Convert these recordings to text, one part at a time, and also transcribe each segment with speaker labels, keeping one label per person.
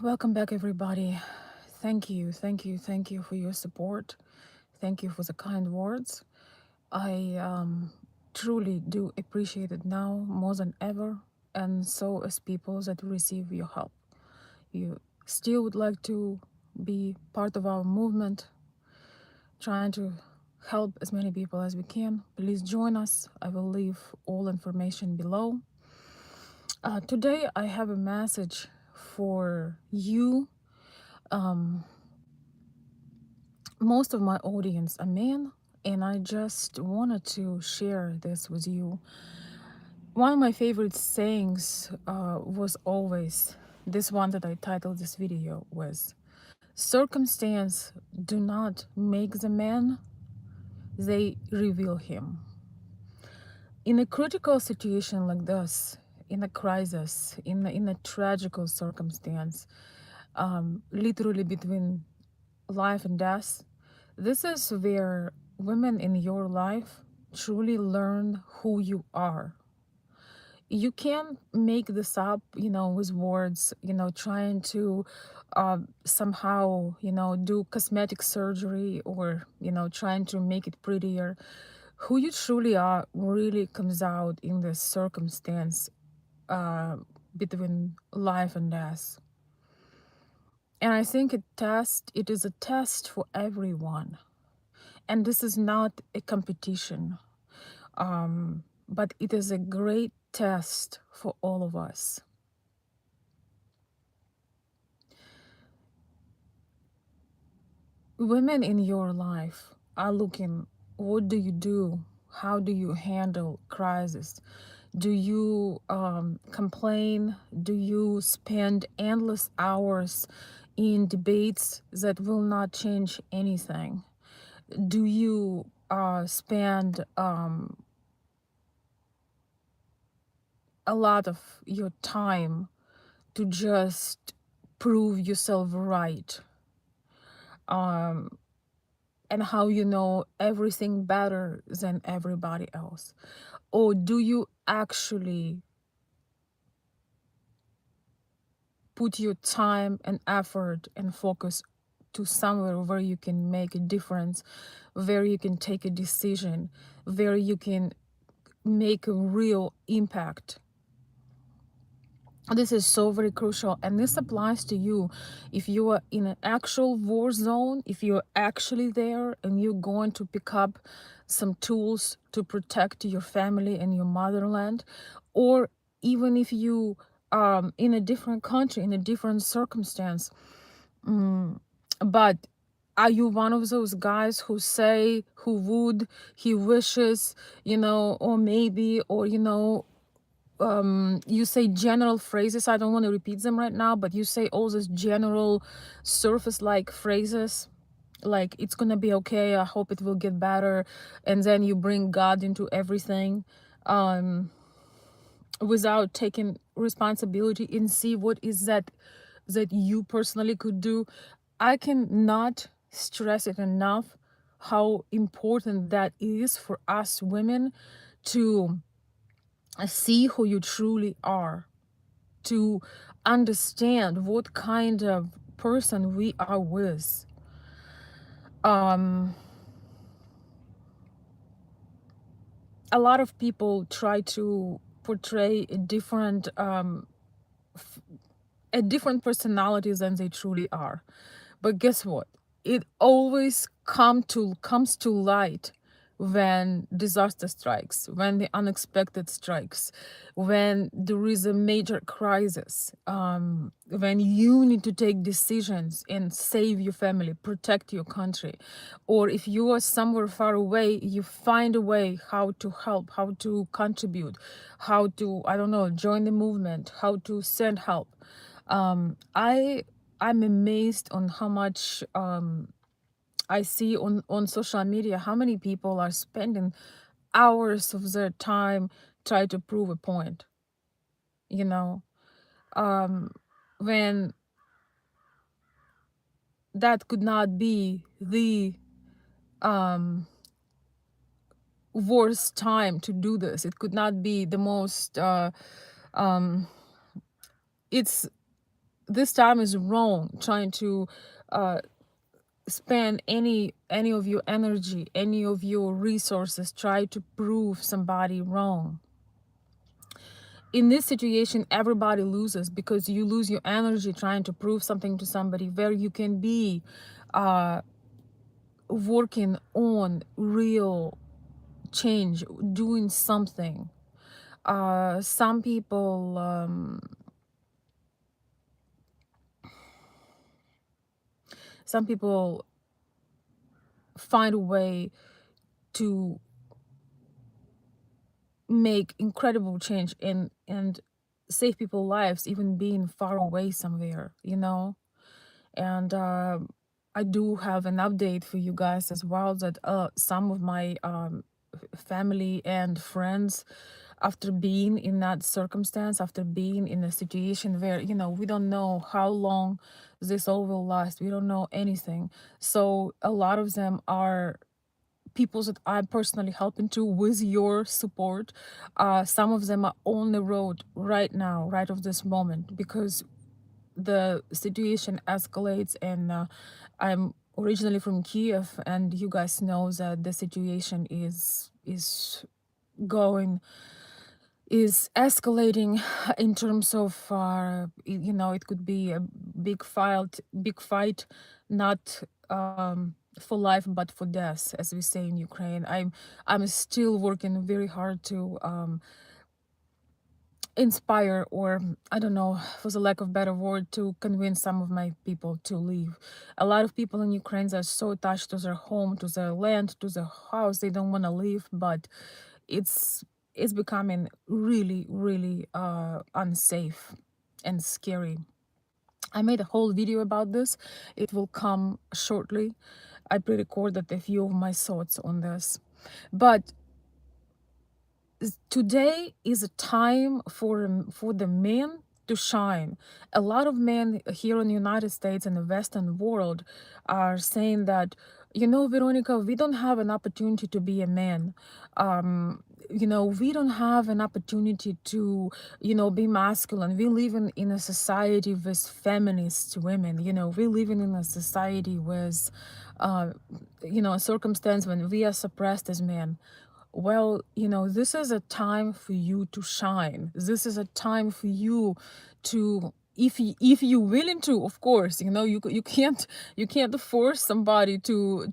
Speaker 1: Welcome back, everybody. Thank you for your support. Thank you for the kind words. I truly do appreciate it now more than ever, and so as people that receive your help. You still would like to be part of our movement, trying to help as many people as we can. Please join us. I will leave all information below. Today, I have a message for you. Um, most of my audience are men, and I just wanted to share this with you. One of my favorite sayings was always this one that I titled this video was, circumstance do not make the man, they reveal him. In a critical situation like this, in a crisis, in a tragical circumstance, literally between life and death, this is where women in your life truly learn who you are. You can't make this up, with words, trying to somehow, do cosmetic surgery or, trying to make it prettier. Who you truly are really comes out in this circumstance uh, between life and death. And I think it is a test for everyone. And this is not a competition, but it is a great test for all of us. Women in your life are looking, what do you do? How do you handle crisis? Do you complain? Do you spend endless hours in debates that will not change anything? Do you spend a lot of your time to just prove yourself right? And how you know everything better than everybody else? Or do you actually put your time and effort and focus to somewhere where you can make a difference, where you can take a decision, where you can make a real impact? This is so very crucial, and this applies to you if you are in an actual war zone, if you're actually there and you're going to pick up some tools to protect your family and your motherland, or even if you in a different country, in a different circumstance. But are you one of those guys who say, who would, he wishes, or maybe, or you say general phrases? I don't want to repeat them right now, but you say all these general surface like phrases, like it's gonna be okay, I hope it will get better, and then you bring God into everything, without taking responsibility and see what is that you personally could do. I cannot stress it enough how important that is for us women to see who you truly are, to understand what kind of person we are with. Um, a lot of people try to portray a different personalities than they truly are. But guess what? It always comes to light when disaster strikes, when the unexpected strikes, when there is a major crisis, when you need to take decisions and save your family, protect your country, or if you are somewhere far away, you find a way how to help, how to contribute, how to, I don't know, join the movement, how to send help. I'm amazed on how much I see on social media, how many people are spending hours of their time trying to prove a point, you know, when that could not be the worst time to do this. It could not be the most, it's this time is wrong trying to uh, spend any of your energy, any of your resources, try to prove somebody wrong. In this situation, everybody loses, because you lose your energy trying to prove something to somebody, where you can be uh, working on real change, doing something. Some people some people find a way to make incredible change and save people's lives, even being far away somewhere, you know. And I do have an update for you guys as well, that some of my family and friends, after being in that circumstance, after being in a situation where, you know, we don't know how long this all will last, we don't know anything, so a lot of them are people that I'm personally helping to with your support. Some of them are on the road right now, right of this moment, because the situation escalates. And I'm originally from Kiev, and you guys know that the situation going is escalating in terms of you know, it could be a big fight, not for life but for death, as we say in Ukraine. I'm still working very hard to inspire, or I don't know, for the lack of better word, to convince some of my people to leave. A lot of people in Ukraine are so attached to their home, to their land, to their house, they don't want to leave, but it's it's becoming really, really unsafe and scary. I made a whole video about this. It will come shortly. I pre-recorded a few of my thoughts on this. But today is a time for the men to shine. A lot of men here in the United States and the Western world are saying that, you know, Veronica, we don't have an opportunity to be a man. You know, we don't have an opportunity to, you know, be masculine. We live in a society with feminist women. You know, we live in a society with, you know, a circumstance when we are suppressed as men. Well, you know, this is a time for you to shine. This is a time for you to, if you're willing to, of course, you know, you can't force somebody to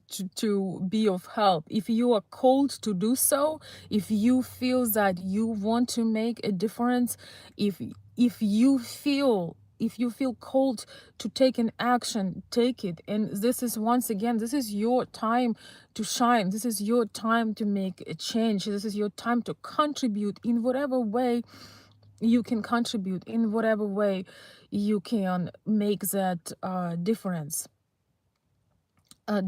Speaker 1: be of help. If you are called to do so, if you feel that you want to make a difference, if if you feel called to take an action, take it. And this is, once again, this is your time to shine. This is your time to make a change. This is your time to contribute in whatever way you can contribute, in whatever way you can make that difference.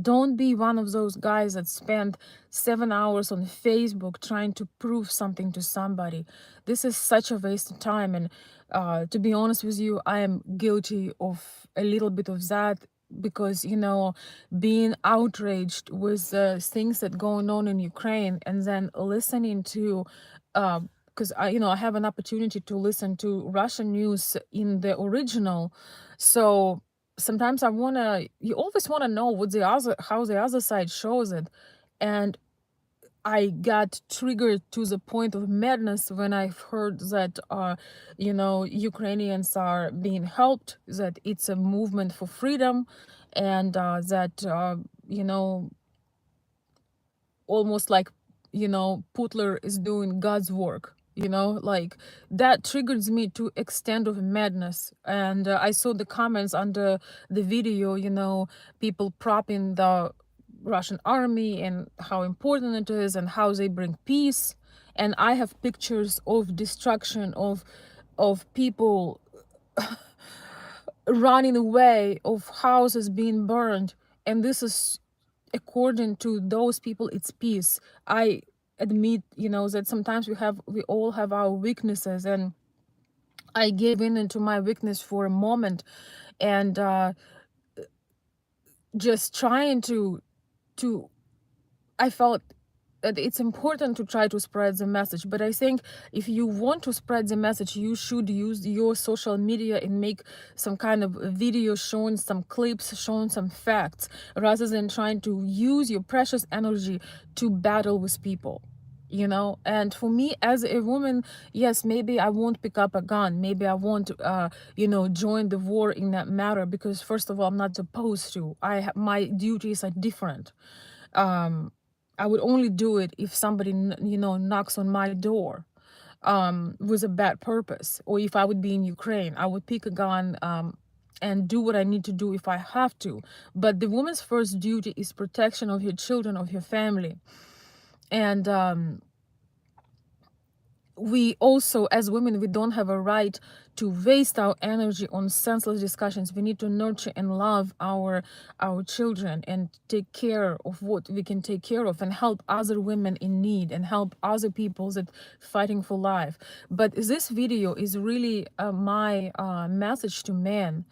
Speaker 1: Don't be one of those guys that spend 7 hours on Facebook trying to prove something to somebody. This is such a waste of time. And to be honest with you, I am guilty of a little bit of that, because, you know, being outraged with things that going on in Ukraine, and then listening to because I, you know, I have an opportunity to listen to Russian news in the original. So sometimes you always wanna know what the other how the other side shows it. And I got triggered to the point of madness when I heard that, you know, Ukrainians are being helped, that it's a movement for freedom, and that, you know, almost like, you know, Putler is doing God's work. You know, like, that triggers me to extent of madness. And I saw the comments under the video, you know, people propping the Russian army and how important it is and how they bring peace. And I have pictures of destruction, of people running away, of houses being burned. And this is, according to those people, it's peace. I admit, you know, that sometimes we all have our weaknesses, and I gave in into my weakness for a moment. And just trying to I felt it's important to try to spread the message, but I think if you want to spread the message, you should use your social media and make some kind of video showing some clips, showing some facts, rather than trying to use your precious energy to battle with people, you know. And for me as a woman, yes, maybe I won't pick up a gun, maybe I won't you know, join the war in that matter, because first of all, I'm not supposed to. My duties are different. um I would only do it if somebody, you know, knocks on my door with a bad purpose, or if I would be in Ukraine, I would pick a gun and do what I need to do if I have to. But the woman's first duty is protection of your children, of your family. And we also, as women, we don't have a right to waste our energy on senseless discussions. We need to nurture and love our children and take care of what we can take care of, and help other women in need, and help other people that fighting for life. But this video is really my message to men.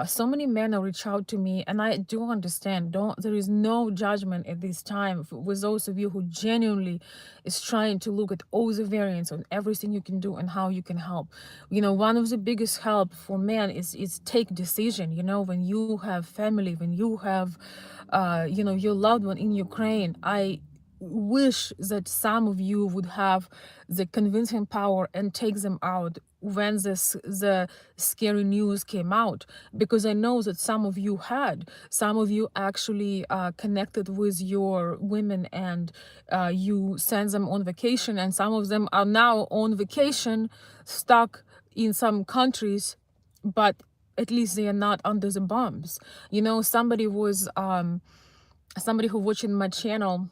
Speaker 1: So many men are reach out to me, and I do understand, don't, there is no judgment at this time with those of you who genuinely is trying to look at all the variants on everything you can do and how you can help. You know, one of the biggest help for men is take decision. You know, when you have family, when you have you know, your loved one in Ukraine, I wish that some of you would have the convincing power and take them out when the scary news came out, because I know that some of you had, some of you actually connected with your women, and you send them on vacation, and some of them are now on vacation, stuck in some countries, but at least they are not under the bombs. You know, somebody who watching my channel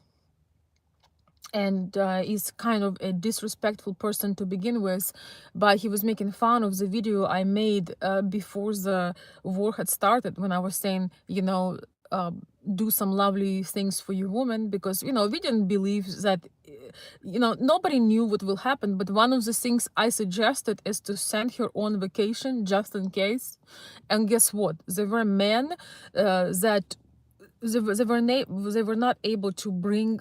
Speaker 1: and is kind of a disrespectful person to begin with, but he was making fun of the video I made before the war had started, when I was saying, you know, do some lovely things for your woman, because, you know, we didn't believe that, you know, nobody knew what will happen, but one of the things I suggested is to send her on vacation just in case. And guess what, there were men that they were not able to bring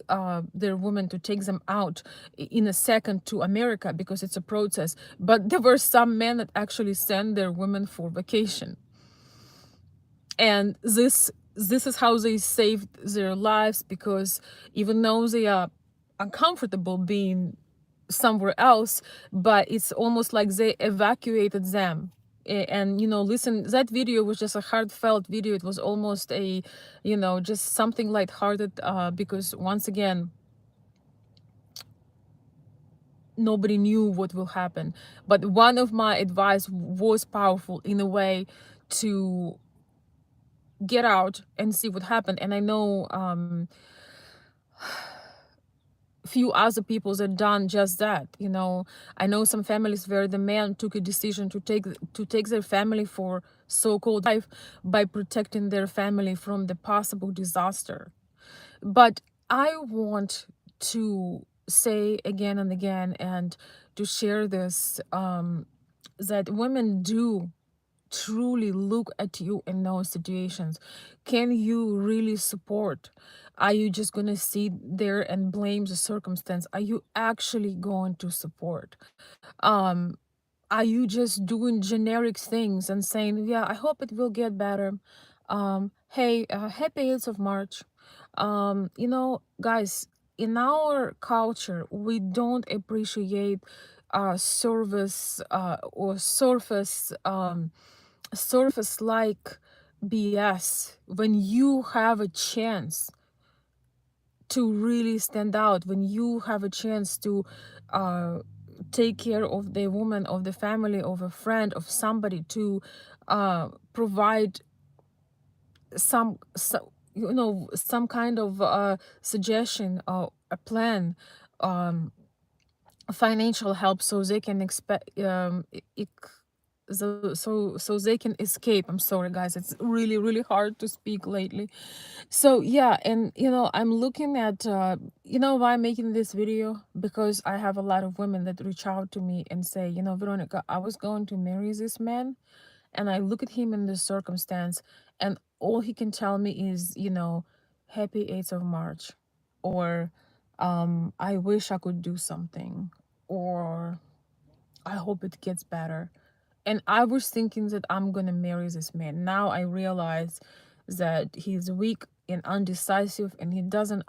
Speaker 1: their women to take them out in a second to America, because it's a process. But there were some men that actually send their women for vacation, and this is how they saved their lives, because even though they are uncomfortable being somewhere else, but it's almost like they evacuated them. And you know, listen, that video was just a heartfelt video. It was almost a, you know, just something lighthearted, because once again, nobody knew what will happen. But one of my advice was powerful in a way to get out and see what happened. And I know few other people that done just that. You know, I know some families where the man took a decision to take their family for so-called life by protecting their family from the possible disaster. But I want to say again and again, and to share this, that women do truly look at you in those situations. Can you really support? Are you just going to sit there and blame the circumstance? Are you actually going to support? um are you just doing generic things and saying, yeah, I hope it will get better? Hey, happy 8th of March. You know, guys, in our culture, we don't appreciate service or surface like BS. When you have a chance to really stand out, when you have a chance to uh, take care of the woman, of the family, of a friend, of somebody, to provide you know, some kind of suggestion or a plan, um, financial help, so they can expect so they can escape. I'm sorry guys, it's really really hard to speak lately. So yeah, and you know, I'm looking at you know why I'm making this video, because I have a lot of women that reach out to me and say, you know, Veronica, I was going to marry this man, and I look at him in this circumstance, and all he can tell me is, you know, happy 8th of March, or I wish I could do something, or I hope it gets better. And I was thinking that I'm gonna marry this man. Now I realize that he's weak and undecisive, and he doesn't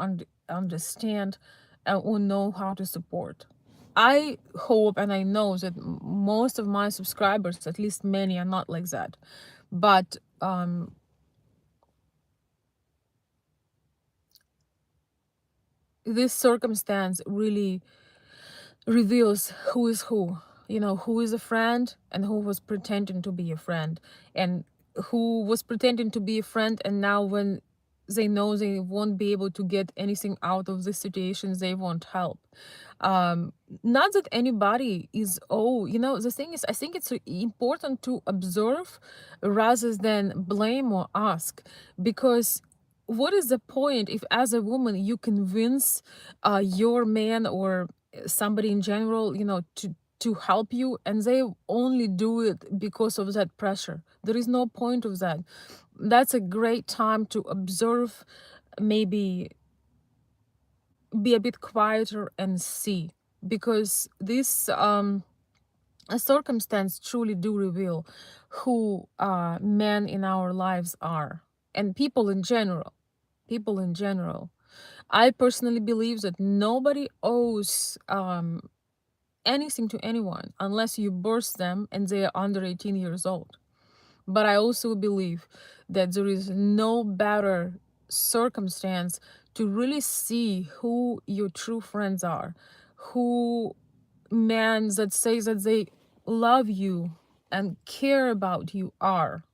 Speaker 1: understand or know how to support. I hope and I know that most of my subscribers, at least many, are not like that. But this circumstance really reveals who is who, who is a friend and who was pretending to be a friend, and who was pretending to be a friend, and now when they know they won't be able to get anything out of this situation, they won't help. um Not that anybody is, the thing is, I think it's important to observe rather than blame or ask, because what is the point if as a woman you convince your man or somebody in general, to help you, and they only do it because of that pressure? There is no point of that. That's a great time to observe, maybe be a bit quieter and see, because this a circumstance truly do reveal who men in our lives are, and people in general. I personally believe that nobody owes anything to anyone unless you burst them and they are under 18 years old. But I also believe that there is no better circumstance to really see who your true friends are, who men that say that they love you and care about you are.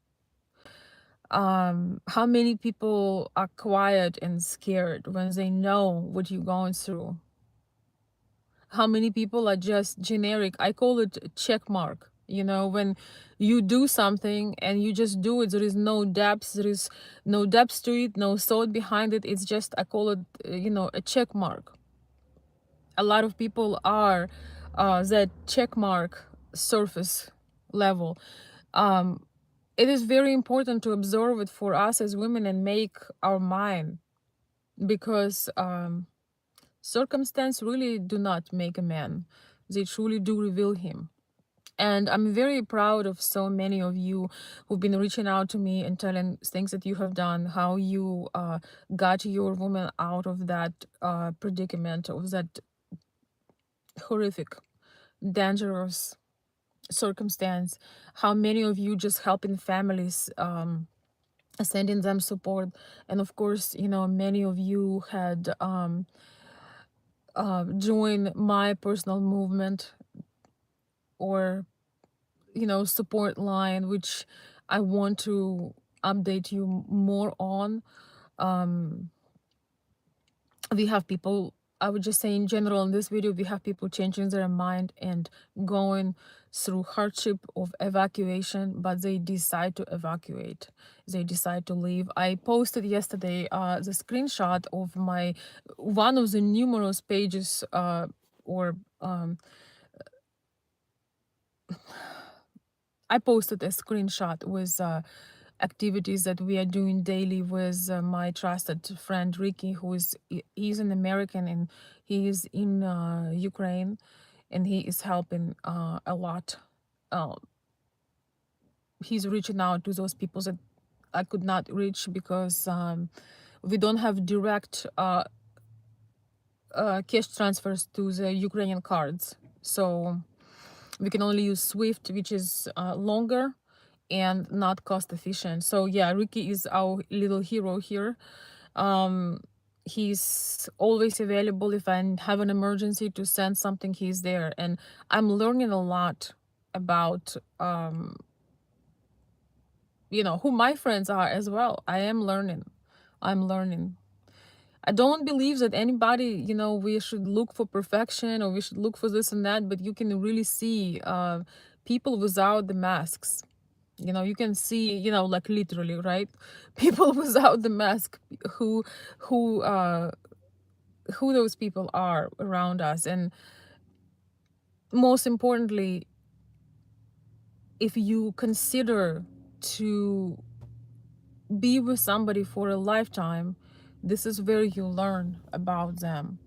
Speaker 1: How many people are quiet and scared when they know what you're going through? How many people are just generic? I call it a check mark. When you do something and you just do it, there is no depth, there is no depth to it, no thought behind it. It's just, I call it, a check mark. A lot of people are that check mark surface level. Um, it is very important to observe it for us as women and make our mind, because circumstance really do not make a man. They truly do reveal him. And I'm very proud of so many of you who've been reaching out to me and telling things that you have done, how you got your woman out of that predicament, of that horrific, dangerous circumstance. How many of you just helping families, sending them support. And of course, many of you had joined my personal movement, or support line, which I want to update you more on. um we have people, I would just say in general in this video, we have people changing their mind and going through hardship of evacuation, but they decide to evacuate, they decide to leave. I posted yesterday the screenshot of my one of the numerous pages, or I posted a screenshot with activities that we are doing daily with my trusted friend Ricky, who is he's an American and he is in Ukraine, and he is helping a lot. Uh, he's reaching out to those people that I could not reach, because we don't have direct cash transfers to the Ukrainian cards. So we can only use Swift, which is longer and not cost efficient. So yeah, Ricky is our little hero here. um he's always available. If I have an emergency to send something, he's there. And I'm learning a lot about who my friends are as well. I'm learning. I don't believe that anybody, we should look for perfection or we should look for this and that, but you can really see people without the masks. You can see, like literally, right? People without the mask, who who uh who those people are around us. And most importantly, if you consider to be with somebody for a lifetime, this is where you learn about them.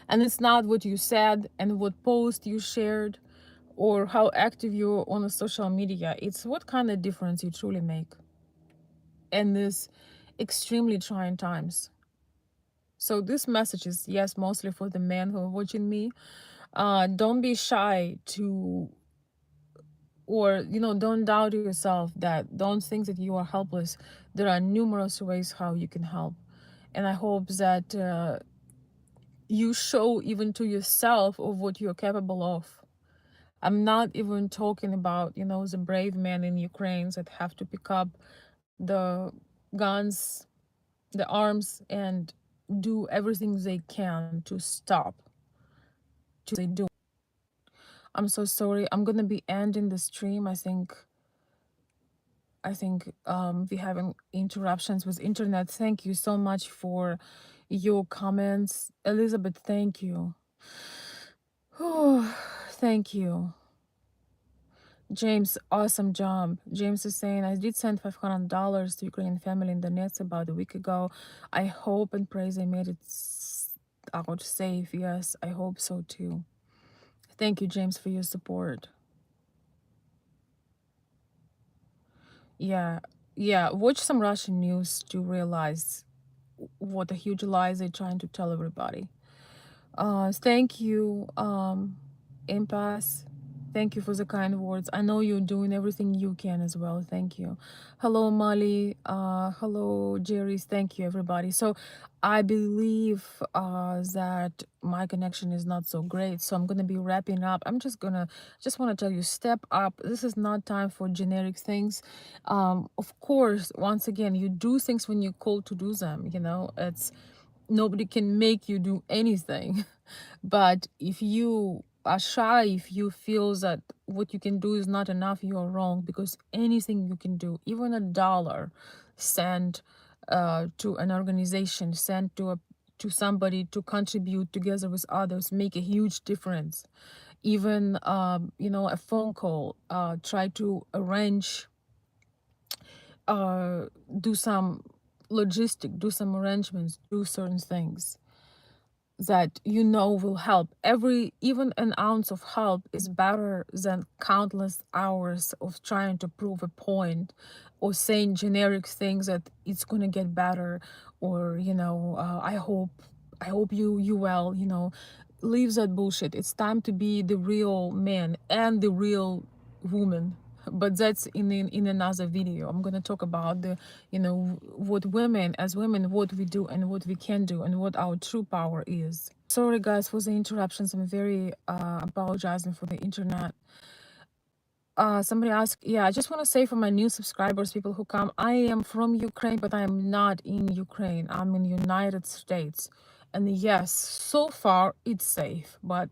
Speaker 1: And it's not what you said and what post you shared or how active you're on the social media. It's what kind of difference you truly make in this extremely trying times. So this message is, yes, mostly for the men who are watching me. Don't be shy to, or don't doubt yourself, that don't think that you are helpless. There are numerous ways how you can help, and I hope that you show even to yourself of what you're capable of. I'm not even talking about the brave men in Ukraine that have to pick up the guns, the arms, and do everything they can to stop to they do. I'm so sorry. I'm gonna be ending the stream. I think we having interruptions with internet. Thank you so much for your comments, Elizabeth. Thank you. Thank you, James. Awesome job. James is saying, I did send $500 to Ukrainian family in Donetsk about a week ago. I hope and pray they made it out safe. Yes, I hope so too. Thank you, James, for your support. Yeah, yeah. Watch some Russian news to realize what a huge lies they're trying to tell everybody. Thank you, Impasse. Thank you for the kind words. I know you're doing everything you can as well. Thank you. Hello, Molly. Hello, Jerry. Thank you, everybody. So I believe that my connection is not so great. So I'm going to be wrapping up. Just want to tell you, step up. This is not time for generic things. Of course, once again, you do things when you're called to do them. It's nobody can make you do anything. But if you are shy, if you feel that what you can do is not enough, you are wrong, because anything you can do, even $1, send to an organization, send to somebody to contribute together with others, make a huge difference. Even a phone call, try to arrange, uh, do some do some arrangements, do certain things that will help. Even an ounce of help is better than countless hours of trying to prove a point or saying generic things that it's gonna get better, or I hope you well. Leave that bullshit. It's time to be the real man and the real woman. But that's in another video. I'm gonna talk about the what women, as women, what we do and what we can do and what our true power is. Sorry guys for the interruptions. I'm very apologizing for the internet. Somebody asked, yeah, I just want to say for my new subscribers, people who come, I am from Ukraine, but I am not in Ukraine. I'm in United States. And yes, so far it's safe, but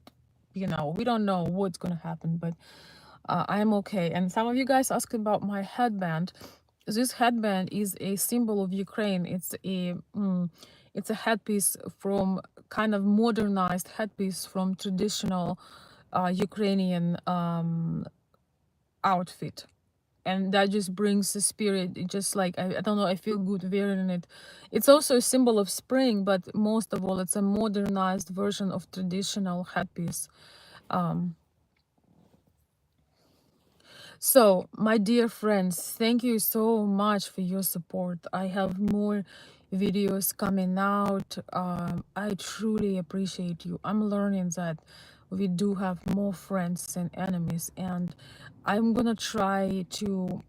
Speaker 1: we don't know what's going to happen, but I'm okay. And some of you guys asked about my headband. This headband is a symbol of Ukraine. It's a headpiece from kind of modernized headpiece from traditional Ukrainian outfit, and that just brings the spirit. It just like I don't know, I feel good wearing it. It's also a symbol of spring, but most of all it's a modernized version of traditional headpiece. So, my dear friends, thank you so much for your support. I have more videos coming out. I truly appreciate you. I'm learning that we do have more friends than enemies, and I'm gonna try to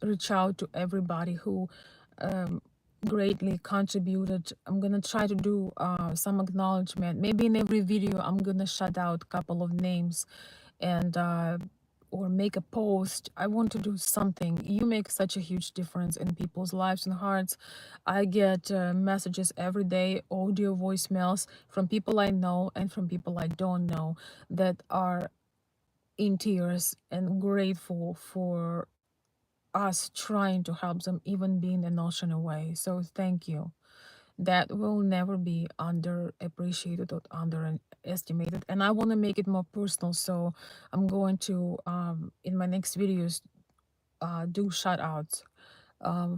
Speaker 1: reach out to everybody who um, greatly contributed. I'm gonna try to do some acknowledgement. Maybe in every video, I'm gonna shout out a couple of names, and or make a post. I want to do something. You make such a huge difference in people's lives and hearts. I get messages every day, audio voicemails from people I know and from people I don't know, that are in tears and grateful for us trying to help them, even being an ocean away. So thank you. That will never be underappreciated or underestimated. And I want to make it more personal. So I'm going to, in my next videos, do shout outs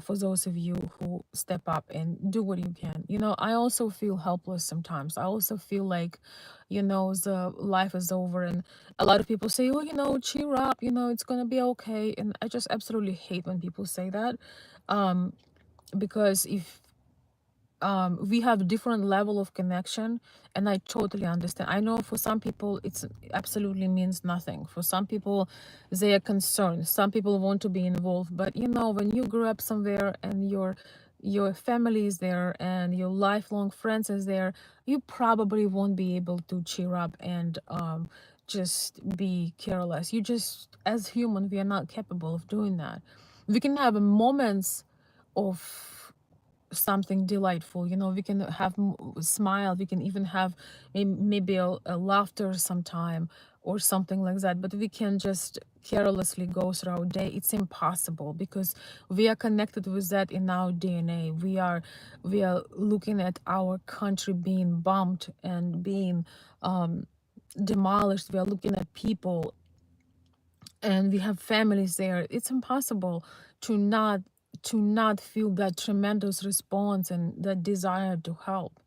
Speaker 1: for those of you who step up and do what you can. You know, I also feel helpless sometimes. I also feel like, you know, the life is over, and a lot of people say, oh, you know, cheer up, you know, it's gonna be okay. And I just absolutely hate when people say that, um, because if we have different level of connection, and I totally understand. I know for some people it's absolutely means nothing. For some people they are concerned, some people want to be involved, but you know, when you grow up somewhere and your family is there and your lifelong friends is there, you probably won't be able to cheer up and just be careless. You just, as human, we are not capable of doing that. We can have moments of something delightful, you know, we can have smile, we can even have maybe a laughter sometime or something like that, but we can just carelessly go through our day. It's impossible because we are connected with that in our DNA. We are looking at our country being bombed and being demolished. We are looking at people and we have families there. It's impossible to not feel that tremendous response and that desire to help.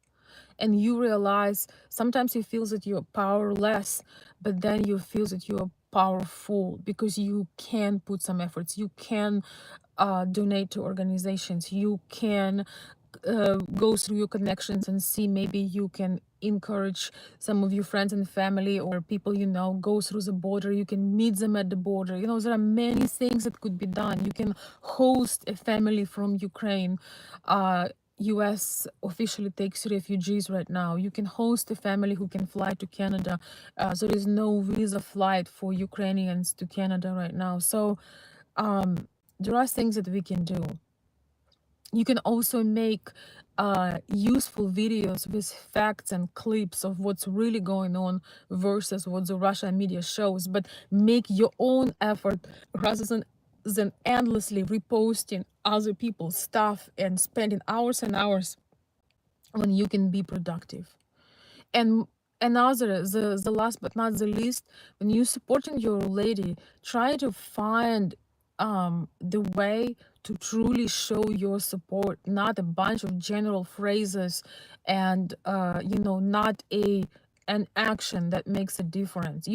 Speaker 1: And you realize sometimes you feel that you're powerless, but then you feel that you're powerful because you can put some efforts. You can donate to organizations. You can go through your connections and see maybe you can encourage some of your friends and family or people you know go through the border. You can meet them at the border. You know, there are many things that could be done. You can host a family from Ukraine. US officially takes refugees right now. You can host a family who can fly to Canada. There is no visa flight for Ukrainians to Canada right now. So there are things that we can do. You can also make useful videos with facts and clips of what's really going on versus what the Russian media shows, but make your own effort rather than endlessly reposting other people's stuff and spending hours and hours when you can be productive. And another, the last but not the least, when you supporting your lady, try to find the way to truly show your support, not a bunch of general phrases and you know, not an action that makes a difference.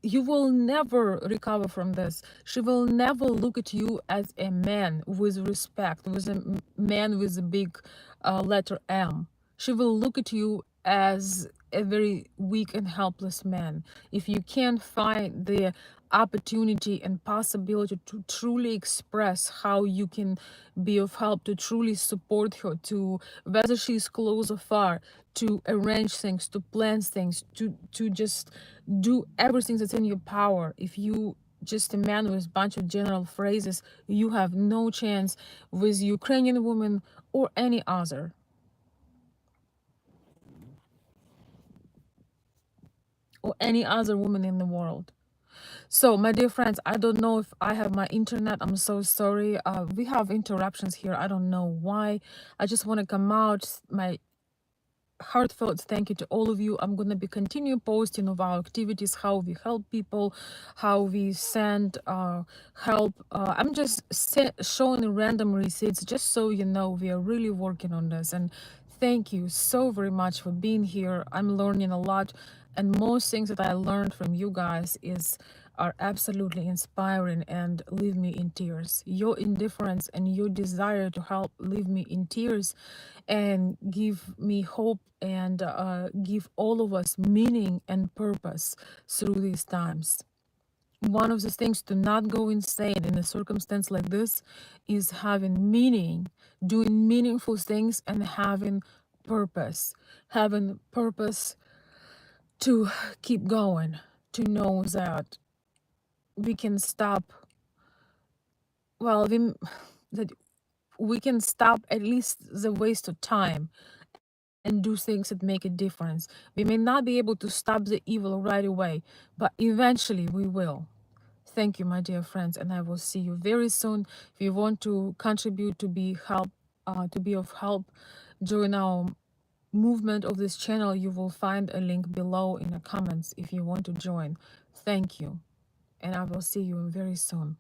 Speaker 1: You will never recover from this. She will never look at you as a man with respect, with a man with a big letter M. She will look at you as a very weak and helpless man. If you can't find the opportunity and possibility to truly express how you can be of help, to truly support her, to whether she's close or far, to arrange things, to plan things, to just do everything that's in your power. If you just a man with a bunch of general phrases, you have no chance with Ukrainian women or any other. Or any other woman in the world. So, my dear friends, I don't know if I have my internet. I'm so sorry. We have interruptions here. I don't know why. I just want to come out. My heartfelt thank you to all of you. I'm going to be continue posting of our activities, how we help people, how we send help. I'm just showing random receipts just so you know we are really working on this. And thank you so very much for being here. I'm learning a lot, and most things that I learned from you guys are absolutely inspiring and leave me in tears. Your indifference and your desire to help leave me in tears and give me hope and give all of us meaning and purpose through these times. One of the things to not go insane in a circumstance like this is having meaning, doing meaningful things, and having purpose. Having purpose to keep going, to know that we can stop, well, that we can stop at least the waste of time and do things that make a difference. We may not be able to stop the evil right away, but eventually we will. Thank you, my dear friends, and I will see you very soon. If you want to contribute to be of help during our movement of this channel, you will find a link below in the comments if you want to join. Thank you, and I will see you very soon.